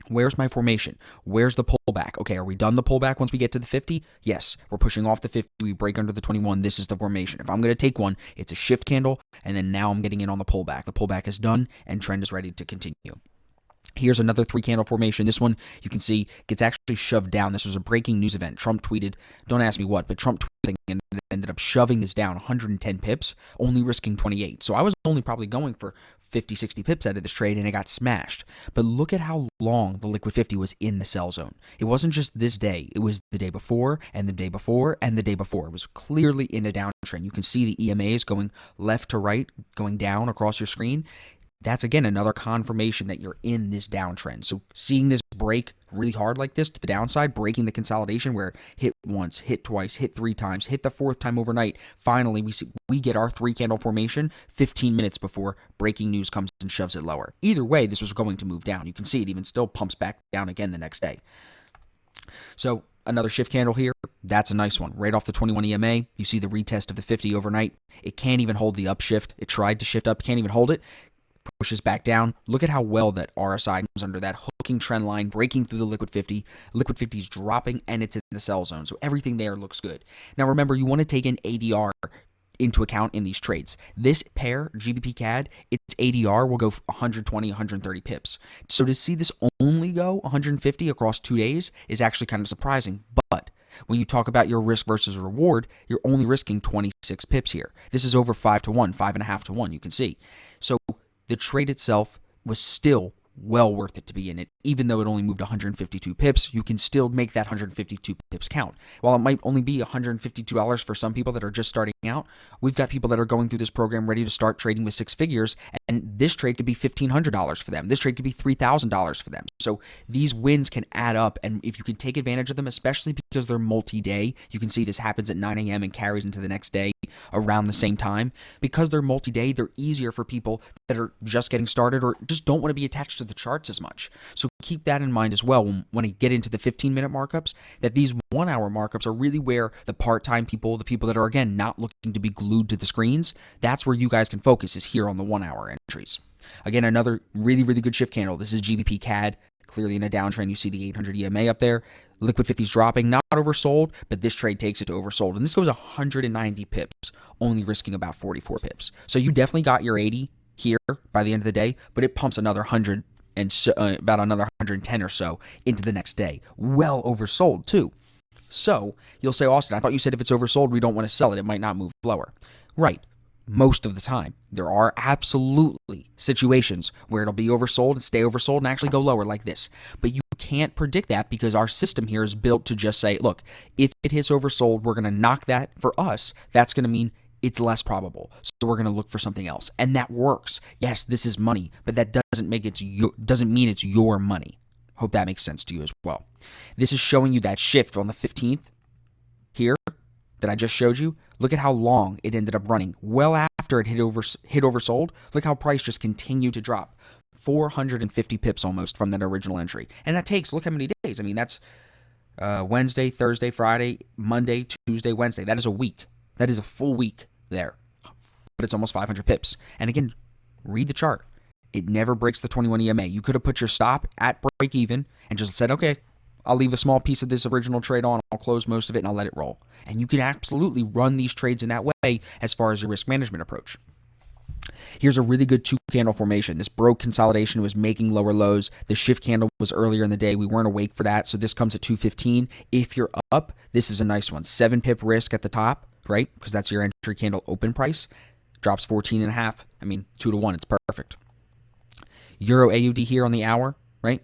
Where's my formation? Where's the pullback? Okay, are we done the pullback once we get to the 50? Yes, we're pushing off the 50. We break under the 21. This is the formation. If I'm going to take one, it's a shift candle, and then now I'm getting in on the pullback. The pullback is done, and trend is ready to continue. Here's another 3-candle formation. This one, you can see, gets actually shoved down. This was a breaking news event. Trump tweeted, don't ask me what, but Trump tweeted and ended up shoving this down 110 pips, only risking 28. So I was only probably going for 50, 60 pips out of this trade, and it got smashed. But look at how long the liquid 50 was in the sell zone. It wasn't just this day. It was the day before, and the day before, and the day before. It was clearly in a downtrend. You can see the EMAs going left to right, going down across your screen. That's, again, another confirmation that you're in this downtrend. So seeing this break really hard like this to the downside, breaking the consolidation where hit once, hit twice, hit 3 times, hit the 4th time overnight, finally we get our 3-candle formation 15 minutes before breaking news comes and shoves it lower. Either way, this was going to move down. You can see it even still pumps back down again the next day. So another shift candle here. That's a nice one. Right off the 21 EMA, you see the retest of the 50 overnight. It can't even hold the upshift. It tried to shift up, can't even hold it. Pushes back down. Look at how well that RSI comes under that hooking trend line, breaking through the liquid 50. Liquid 50 is dropping, and it's in the sell zone. So everything there looks good. Now remember, you want to take an ADR into account in these trades. This pair, GBP CAD, its ADR will go 120, 130 pips. So to see this only go 150 across 2 days is actually kind of surprising. But when you talk about your risk versus reward, you're only risking 26 pips here. This is over 5-to-1, 5.5-to-1, you can see. So the trade itself was still well worth it to be in it. Even though it only moved 152 pips, you can still make that 152 pips count. While it might only be $152 for some people that are just starting out, we've got people that are going through this program ready to start trading with 6 figures, and this trade could be $1,500 for them. This trade could be $3,000 for them. So these wins can add up, and if you can take advantage of them, especially because they're multi-day, you can see this happens at 9 a.m. and carries into the next day around the same time. Because they're multi-day, they're easier for people that are just getting started or just don't want to be attached to the charts as much. So keep that in mind as well when I get into the 15-minute markups, that these 1-hour markups are really where the part-time people, the people that are, again, not looking to be glued to the screens, that's where you guys can focus, is here on the 1-hour entries. Again, another really, really good shift candle. This is GBP CAD, clearly in a downtrend. You see the 800 EMA up there. Liquid 50's dropping, not oversold, but this trade takes it to oversold. And this goes 190 pips, only risking about 44 pips. So you definitely got your 80 here by the end of the day, but it pumps another 100 and about another 110 or so into the next day. Well oversold too. So you'll say, Austin, I thought you said if it's oversold, we don't want to sell it. It might not move lower. Right. Most of the time. There are absolutely situations where it'll be oversold and stay oversold and actually go lower like this. But you can't predict that because our system here is built to just say, look, if it hits oversold, we're going to knock that. For us, that's going to mean it's less probable. So we're going to look for something else. And that works. Yes, this is money, but that doesn't mean it's your money. Hope that makes sense to you as well. This is showing you that shift on the 15th here that I just showed you. Look at how long it ended up running. Well after it hit oversold, look how price just continued to drop. 450 pips almost from that original entry. And that takes, look how many days. I mean, that's Wednesday, Thursday, Friday, Monday, Tuesday, Wednesday. That is a week. That is a full week there. But it's almost 500 pips. And again, read the chart. It never breaks the 21 EMA. You could have put your stop at break even and just said, okay, I'll leave a small piece of this original trade on, I'll close most of it, and I'll let it roll. And you can absolutely run these trades in that way as far as your risk management approach. Here's a really good 2-candle formation. This broke consolidation, was making lower lows. The shift candle was earlier in the day. We weren't awake for that, so this comes at 215. If you're up, this is a nice one. 7 pip risk at the top, right? Because that's your entry candle open price. Drops 14.5. I mean, 2-to-1, it's perfect. Euro AUD here on the hour, right?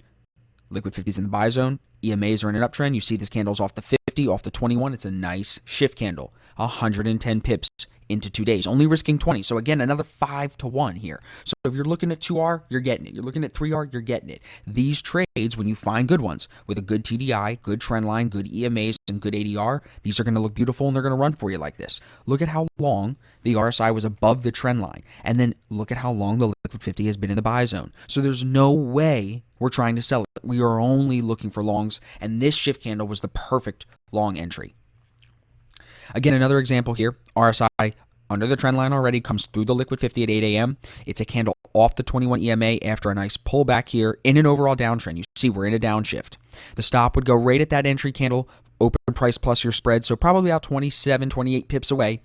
Liquid 50s in the buy zone. EMAs are in an uptrend. You see this candle's off the 50, off the 21. It's a nice shift candle. 110 pips into 2 days, only risking 20. So again, another 5 to 1 here. So if you're looking at 2R, you're getting it. You're looking at 3R, you're getting it. These trades, when you find good ones with a good TDI, good trend line, good EMAs, and good ADR, these are going to look beautiful and they're going to run for you like this. Look at how long the RSI was above the trend line. And then look at how long the Liquid 50 has been in the buy zone. So there's no way we're trying to sell it. We are only looking for longs, and this shift candle was the perfect long entry. Again, another example here, RSI under the trend line already, comes through the Liquid 50 at 8 a.m. It's a candle off the 21 EMA after a nice pullback here in an overall downtrend. You see we're in a downshift. The stop would go right at that entry candle, open price plus your spread, so probably about 27, 28 pips away.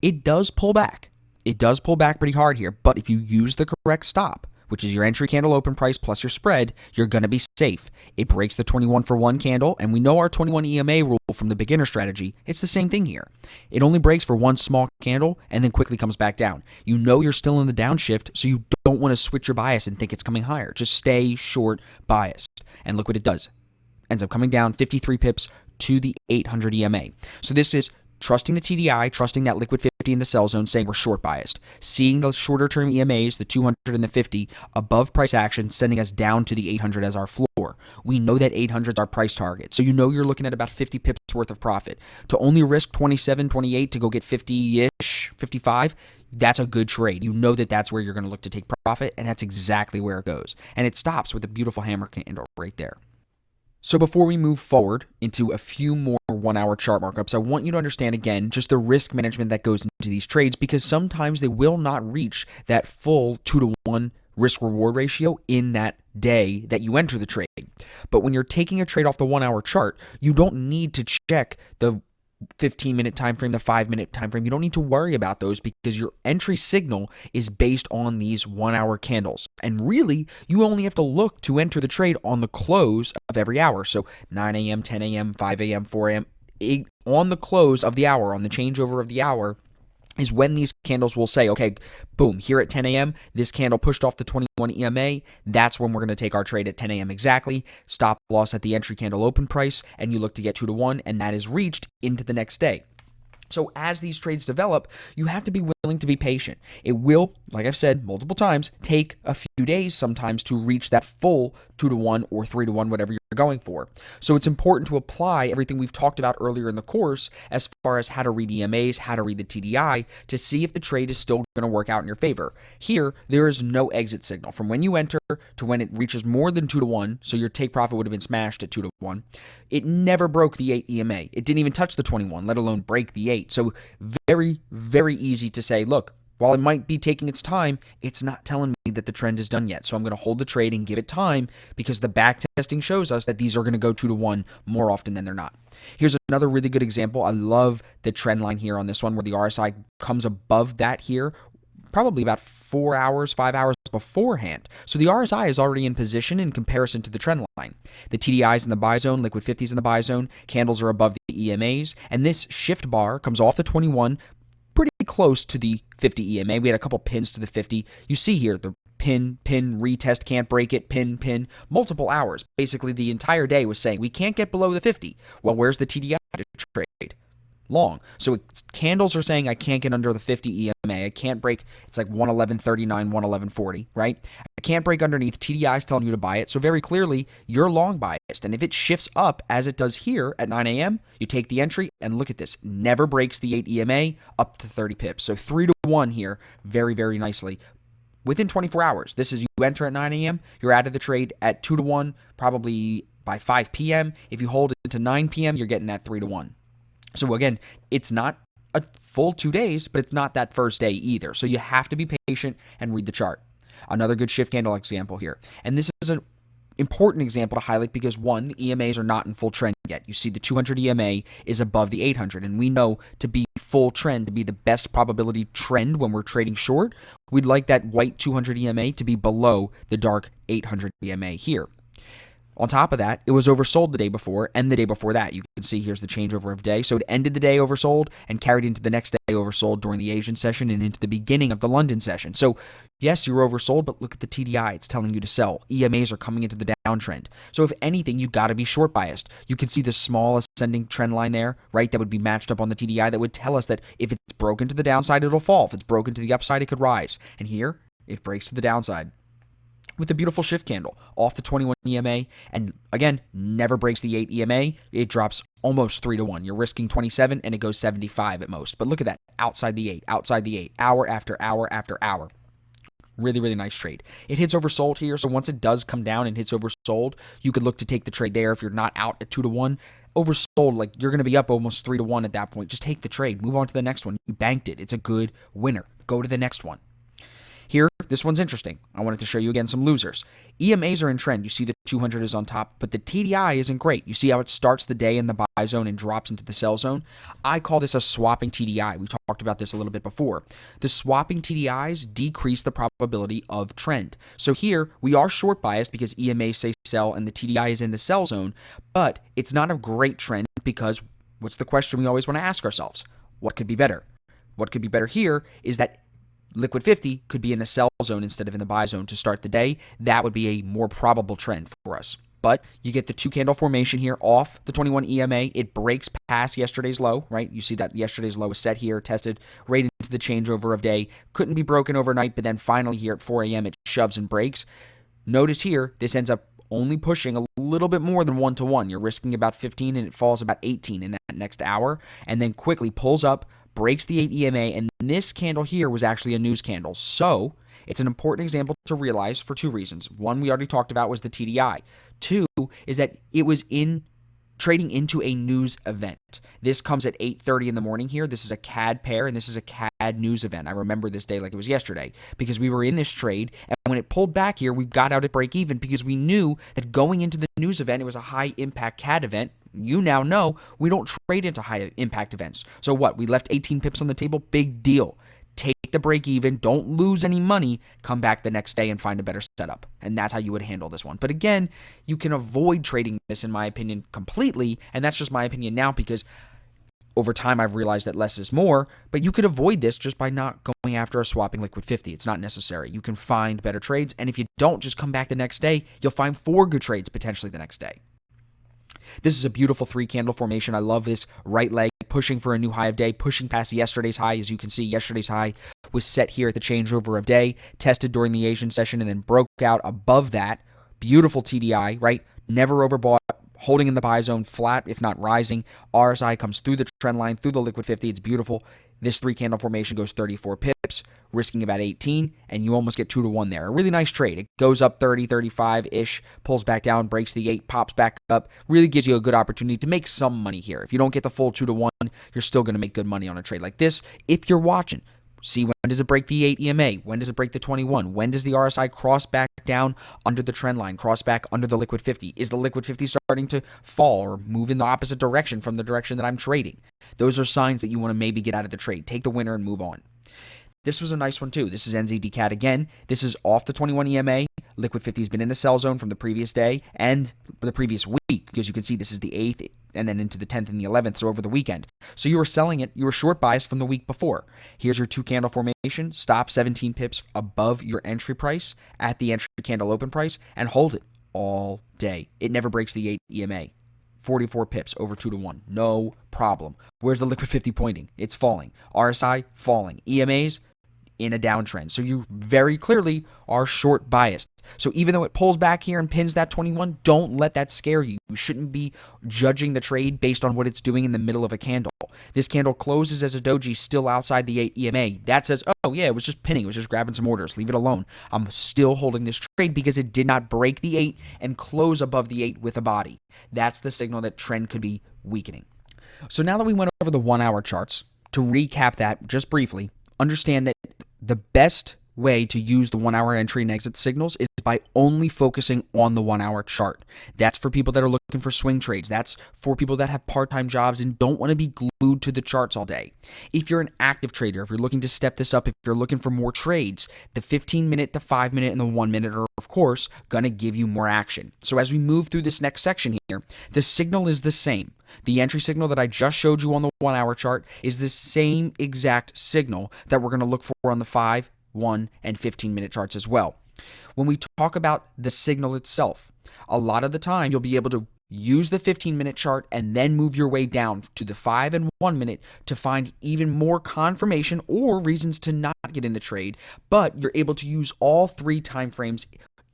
It does pull back. It does pull back pretty hard here, but if you use the correct stop, which is your entry candle open price plus your spread, you're going to be safe. It breaks the 21 for one candle, and we know our 21 EMA rule from the beginner strategy. It's the same thing here. It only breaks for one small candle and then quickly comes back down. You know you're still in the downshift, so you don't want to switch your bias and think it's coming higher. Just stay short biased. And look what it does. Ends up coming down 53 pips to the 800 EMA. So this is trusting the TDI, trusting that Liquid 50 in the sell zone, saying we're short biased. Seeing the shorter term EMAs, the 200 and the 50, above price action, sending us down to the 800 as our floor. We know that 800 is our price target. So you know you're looking at about 50 pips worth of profit. To only risk 27, 28 to go get 50-ish, 55, that's a good trade. You know that that's where you're going to look to take profit, and that's exactly where it goes. And it stops with a beautiful hammer candle right there. So before we move forward into a few more 1 hour chart markups, I want you to understand again just the risk management that goes into these trades, because sometimes they will not reach that full 2-to-1 risk reward ratio in that day that you enter the trade. But when you're taking a trade off the 1 hour chart, you don't need to check the 15-minute time frame, the 5-minute time frame. You don't need to worry about those because your entry signal is based on these 1 hour candles. And really, you only have to look to enter the trade on the close of every hour. So 9 a.m., 10 a.m., 5 a.m., 4 a.m., on the close of the hour, on the changeover of the hour, is when these candles will say, okay, boom, here at 10 a.m., this candle pushed off the 21 EMA. That's when we're going to take our trade at 10 a.m. exactly. Stop loss at the entry candle open price, and you look to get 2-to-1, and that is reached into the next day. So as these trades develop, you have to be willing to be patient. It will, like I've said multiple times, take a few days sometimes to reach that full 2-to-1 or 3-to-1, whatever you're going for. So it's important to apply everything we've talked about earlier in the course as far as how to read EMAs, how to read the TDI, to see if the trade is still going to work out in your favor. Here, there is no exit signal. From when you enter to when it reaches more than 2-to-1, so your take profit would have been smashed at 2-to-1, it never broke the 8 EMA. It didn't even touch the 21, let alone break the 8. So very, very easy to say, look, while it might be taking its time, it's not telling me that the trend is done yet. So I'm going to hold the trade and give it time because the back testing shows us that these are going to go 2-to-1 more often than they're not. Here's another really good example. I love the trend line here on this one where the RSI comes above that here, probably about 4 hours, 5 hours beforehand. So the RSI is already in position in comparison to the trend line. The TDIs in the buy zone, Liquid 50s in the buy zone, candles are above the EMAs, and this shift bar comes off the 21, pretty close to the 50 EMA. We had a couple pins to the 50. You see here the pin, retest, can't break it, pin, multiple hours. Basically, the entire day was saying we can't get below the 50. Well, where's the TDI to trade? Long. So candles are saying I can't get under the 50 EMA. I can't break. It's like 111.39, 111.40, right? I can't break underneath. TDI is telling you to buy it. So very clearly, you're long biased. And if it shifts up as it does here at 9 a.m., you take the entry and look at this. Never breaks the 8 EMA up to 30 pips. So 3-to-1 here very, very nicely. Within 24 hours, this is you enter at 9 a.m., you're out of the trade at 2-to-1, probably by 5 p.m. If you hold it to 9 p.m., you're getting that 3-to-1. So again, it's not a full 2 days, but it's not that first day either. So you have to be patient and read the chart. Another good shift candle example here. And this is an important example to highlight because, one, the EMAs are not in full trend yet. You see the 200 EMA is above the 800, and we know to be full trend, to be the best probability trend when we're trading short, we'd like that white 200 EMA to be below the dark 800 EMA here. On top of that, it was oversold the day before and the day before that. You can see here's the changeover of day. So it ended the day oversold and carried into the next day oversold during the Asian session and into the beginning of the London session. So yes, you're oversold, but look at the TDI. It's telling you to sell. EMAs are coming into the downtrend. So if anything, you got to be short biased. You can see the small ascending trend line there, right? That would be matched up on the TDI. That would tell us that if it's broken to the downside, it'll fall. If it's broken to the upside, it could rise. And here, it breaks to the downside with a beautiful shift candle off the 21 EMA, and again, never breaks the 8 EMA. It drops almost 3 to 1. You're risking 27 and it goes 75 at most. But look at that, outside the 8, hour after hour after hour. Really, really nice trade. It hits oversold here, so once it does come down and hits oversold, you could look to take the trade there if you're not out at 2 to 1. Oversold, like you're going to be up almost 3 to 1 at that point. Just take the trade. Move on to the next one. You banked it. It's a good winner. Go to the next one. Here, this one's interesting. I wanted to show you again some losers. EMAs are in trend. You see the 200 is on top, but the TDI isn't great. You see how it starts the day in the buy zone and drops into the sell zone? I call this a swapping TDI. We talked about this a little bit before. The swapping TDIs decrease the probability of trend. So here, we are short biased because EMAs say sell and the TDI is in the sell zone, but it's not a great trend because what's the question we always want to ask ourselves? What could be better? What could be better here is that Liquid 50 could be in the sell zone instead of in the buy zone to start the day. That would be a more probable trend for us. But you get the 2 candle formation here off the 21 EMA. It breaks past yesterday's low, right? You see that yesterday's low is set here, tested right into the changeover of day. Couldn't be broken overnight, but then finally here at 4 a.m. it shoves and breaks. Notice here, this ends up only pushing a little bit more than 1 to 1. You're risking about 15 and it falls about 18 in that next hour and then quickly pulls up, breaks the 8 EMA, and this candle here was actually a news candle. So it's an important example to realize for 2 reasons. One, we already talked about, was the TDI. 2 is that it was trading into a news event. This comes at 8:30 in the morning here. This is a CAD pair, and this is a CAD news event. I remember this day like it was yesterday because we were in this trade, and when it pulled back here, we got out at break even because we knew that going into the news event, it was a high impact CAD event. You now know we don't trade into high impact events. So what? We left 18 pips on the table. Big deal. Take the break even. Don't lose any money. Come back the next day and find a better setup. And that's how you would handle this one. But again, you can avoid trading this, in my opinion, completely. And that's just my opinion now because over time I've realized that less is more. But you could avoid this just by not going after a swapping Liquid 50. It's not necessary. You can find better trades. And if you don't, just come back the next day. You'll find 4 good trades potentially the next day. This is a beautiful 3 candle formation. I love this right leg pushing for a new high of day, pushing past yesterday's high. As you can see, yesterday's high was set here at the changeover of day, tested during the Asian session, and then broke out above that. Beautiful TDI, right? Never overbought, holding in the buy zone, flat, if not rising. RSI comes through the trend line, through the Liquid 50. It's beautiful. This 3 candle formation goes 34 pips, risking about 18, and you almost get 2 to 1 there. A really nice trade. It goes up 30, 35-ish, pulls back down, breaks the 8, pops back up. Really gives you a good opportunity to make some money here. If you don't get the full 2 to 1, you're still going to make good money on a trade like this. If you're watching, see when does it break the 8 EMA? When does it break the 21? When does the RSI cross back down under the trend line, cross back under the Liquid 50? Is the Liquid 50 starting to fall or move in the opposite direction from the direction that I'm trading? Those are signs that you want to maybe get out of the trade. Take the winner and move on. This was a nice one too. This is NZDCAT again. This is off the 21 EMA. Liquid 50 has been in the sell zone from the previous day and the previous week because you can see this is the 8th and then into the 10th and the 11th, so over the weekend. So you were selling it, you were short biased from the week before. Here's your 2 candle formation. Stop 17 pips above your entry price at the entry candle open price and hold it all day. It never breaks the 8 EMA. 44 pips over 2 to 1. No problem. Where's the Liquid 50 pointing? It's falling. RSI falling. EMAs in a downtrend. So you very clearly are short biased. So even though it pulls back here and pins that 21, don't let that scare you. You shouldn't be judging the trade based on what it's doing in the middle of a candle. This candle closes as a doji still outside the 8 EMA. That says, oh yeah, it was just pinning. It was just grabbing some orders. Leave it alone. I'm still holding this trade because it did not break the 8 and close above the 8 with a body. That's the signal that trend could be weakening. So now that we went over the 1-hour charts, to recap that just briefly, understand that the best way to use the 1 hour entry and exit signals is by only focusing on the 1 hour chart. That's for people that are looking for swing trades. That's for people that have part-time jobs and don't want to be glued to the charts all day. If you're an active trader, if you're looking to step this up, if you're looking for more trades, the 15-minute, the 5-minute, and the 1-minute are, of course, going to give you more action. So as we move through this next section here, the signal is the same. The entry signal that I just showed you on the 1 hour chart is the same exact signal that we're going to look for on the 5, 1, and 15-minute charts as well. When we talk about the signal itself, a lot of the time you'll be able to use the 15-minute chart and then move your way down to the 5 and 1 minute to find even more confirmation or reasons to not get in the trade, but you're able to use all three time frames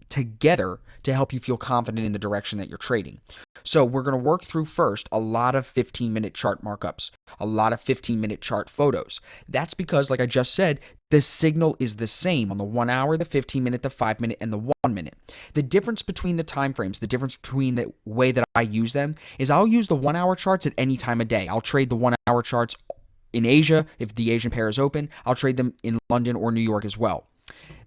together to help you feel confident in the direction that you're trading. So we're going to work through first a lot of 15-minute chart markups, a lot of 15-minute chart photos. That's because, like I just said, the signal is the same on the 1 hour, the 15-minute, the 5-minute, and the 1 minute. The difference between the time frames, the difference between the way that I use them is I'll use the 1 hour charts at any time of day. I'll trade the 1 hour charts in Asia if the Asian pair is open. I'll trade them in London or New York as well.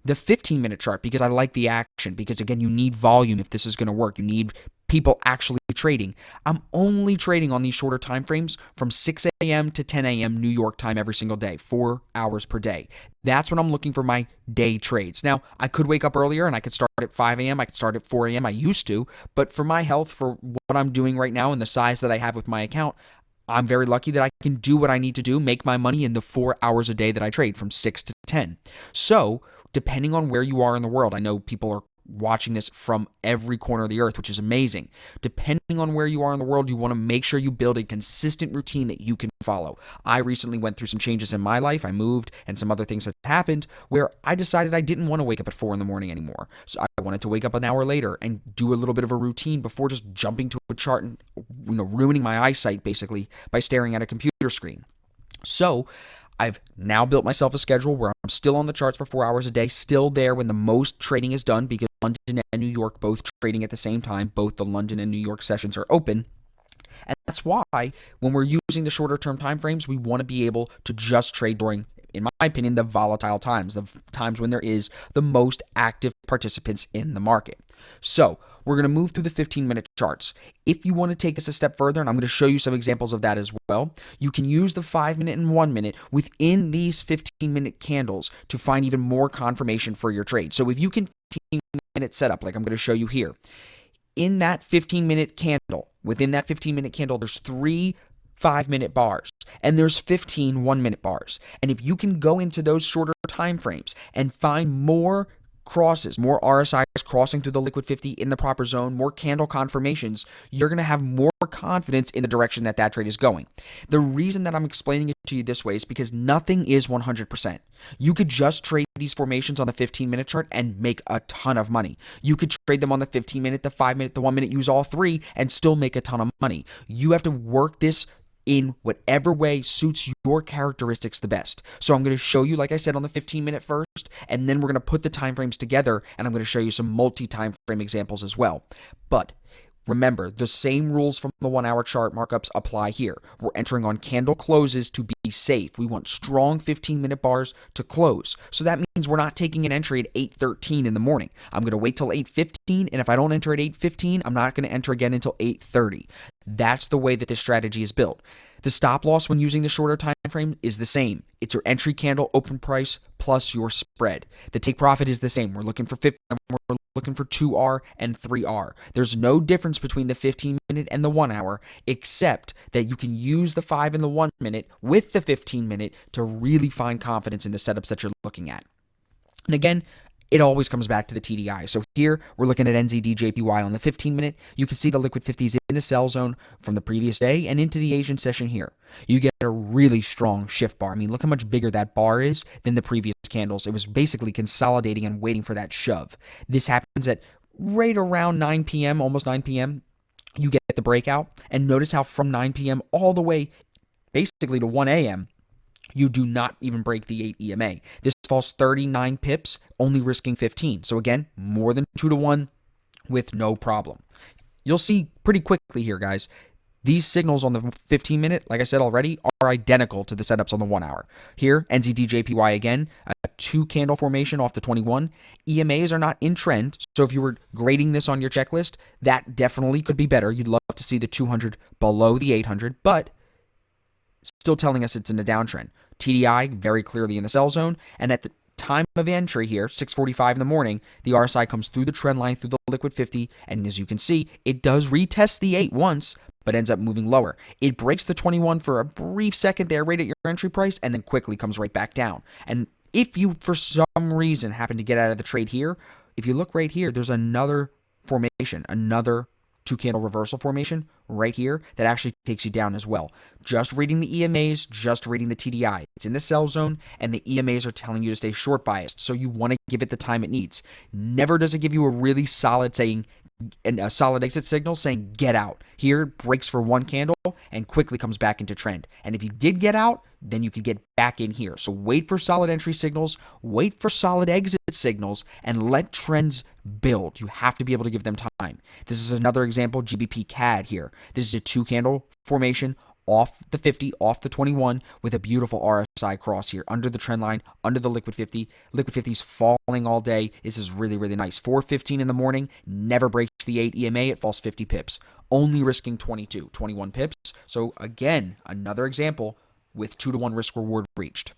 The 15-minute chart, because I like the action, because again, you need volume if this is going to work. You need people actually trading. I'm only trading on these shorter time frames from 6 a.m. to 10 a.m. New York time every single day, 4 hours per day. That's when I'm looking for my day trades. Now, I could wake up earlier and I could start at 5 a.m. I could start at 4 a.m. I used to, but for my health, for what I'm doing right now and the size that I have with my account, I'm very lucky that I can do what I need to do, make my money in the 4 hours a day that I trade from 6 to 10. So, depending on where you are in the world, I know people are watching this from every corner of the earth, which is amazing. Depending on where you are in the world, you want to make sure you build a consistent routine that you can follow. I recently went through some changes in my life. I moved and some other things that happened where I decided I didn't want to wake up at 4 in the morning anymore. So I wanted to wake up an hour later and do a little bit of a routine before just jumping to a chart and ruining my eyesight basically by staring at a computer screen. So I've now built myself a schedule where I'm still on the charts for 4 hours a day, still there when the most trading is done because London and New York both trading at the same time. Both the London and New York sessions are open. And that's why when we're using the shorter term time frames, we want to be able to just trade during, in my opinion, the volatile times, the times when there is the most active participants in the market. So we're going to move through the 15-minute charts. If you want to take this a step further, and I'm going to show you some examples of that as well, you can use the 5-minute and 1 minute within these 15-minute candles to find even more confirmation for your trade. So if you can 15-minute setup, like I'm going to show you here, in that 15-minute candle, within that 15-minute candle, there's 3 5-minute bars and there's 15 1-minute bars. And if you can go into those shorter time frames and find more crosses, more RSIs crossing through the liquid 50 in the proper zone, more candle confirmations, you're going to have more confidence in the direction that that trade is going. The reason that I'm explaining it to you this way is because nothing is 100%. You could just trade these formations on the 15-minute chart and make a ton of money. You could trade them on the 15-minute, the 5-minute, the 1-minute, use all three and still make a ton of money. You have to work this in whatever way suits your characteristics the best. So I'm going to show you, like I said, on the 15-minute first, and then we're going to put the time frames together, and I'm going to show you some multi-time frame examples as well. But remember, the same rules from the 1 hour chart markups apply here. We're entering on candle closes to be safe. We want strong 15-minute bars to close. So that means we're not taking an entry at 8:13 in the morning. I'm going to wait till 8:15, and if I don't enter at 8:15, I'm not going to enter again until 8:30. That's the way that this strategy is built. The stop loss when using the shorter time frame is the same. It's your entry candle open price plus your spread. The take profit is the same. We're looking for 50, we're looking for 2R and 3R. There's no difference between the 15-minute and the 1 hour, except that you can use the 5 and the 1 minute with the 15-minute to really find confidence in the setups that you're looking at. And again, it always comes back to the TDI. So here, we're looking at NZDJPY on the 15-minute. You can see the liquid 50s in the sell zone from the previous day and into the Asian session here. You get a really strong shift bar. I mean, look how much bigger that bar is than the previous candles. It was basically consolidating and waiting for that shove. This happens at right around 9 p.m., almost 9 p.m. You get the breakout. And notice how from 9 p.m. all the way basically to 1 a.m., you do not even break the 8 EMA. This falls 39 pips, only risking 15. So again, more than 2 to 1 with no problem. You'll see pretty quickly here, guys. These signals on the 15-minute, like I said already, are identical to the setups on the 1 hour. Here, NZDJPY again, a 2-candle formation off the 21. EMAs are not in trend, so if you were grading this on your checklist, that definitely could be better. You'd love to see the 200 below the 800, but still telling us it's in a downtrend. TDI very clearly in the sell zone, and at the time of entry here, 6:45 in the morning, the RSI comes through the trend line through the liquid 50, and as you can see, it does retest the 8 once, but ends up moving lower. It breaks the 21 for a brief second there right at your entry price, and then quickly comes right back down. And if you, for some reason, happen to get out of the trade here, if you look right here, there's another formation, another 2-candle reversal formation right here that actually takes you down as well. Just reading the EMAs, just reading the TDI. It's in the sell zone, and the EMAs are telling you to stay short biased, so you want to give it the time it needs. Never does it give you a really solid solid exit signal saying get out. Here it breaks for 1 candle and quickly comes back into trend. And if you did get out, then you could get back in here. So wait for solid entry signals, wait for solid exit signals, and let trends build. You have to be able to give them time. This is another example, GBP CAD here. This is a 2-candle formation off the 50, off the 21 with a beautiful RSI cross here under the trend line, under the liquid 50. Liquid 50 is falling all day. This is really, really nice. 4:15 in the morning, never breaks the 8 EMA. It falls 50 pips, only risking 21 pips. So again, another example with 2-to-1 risk reward reached.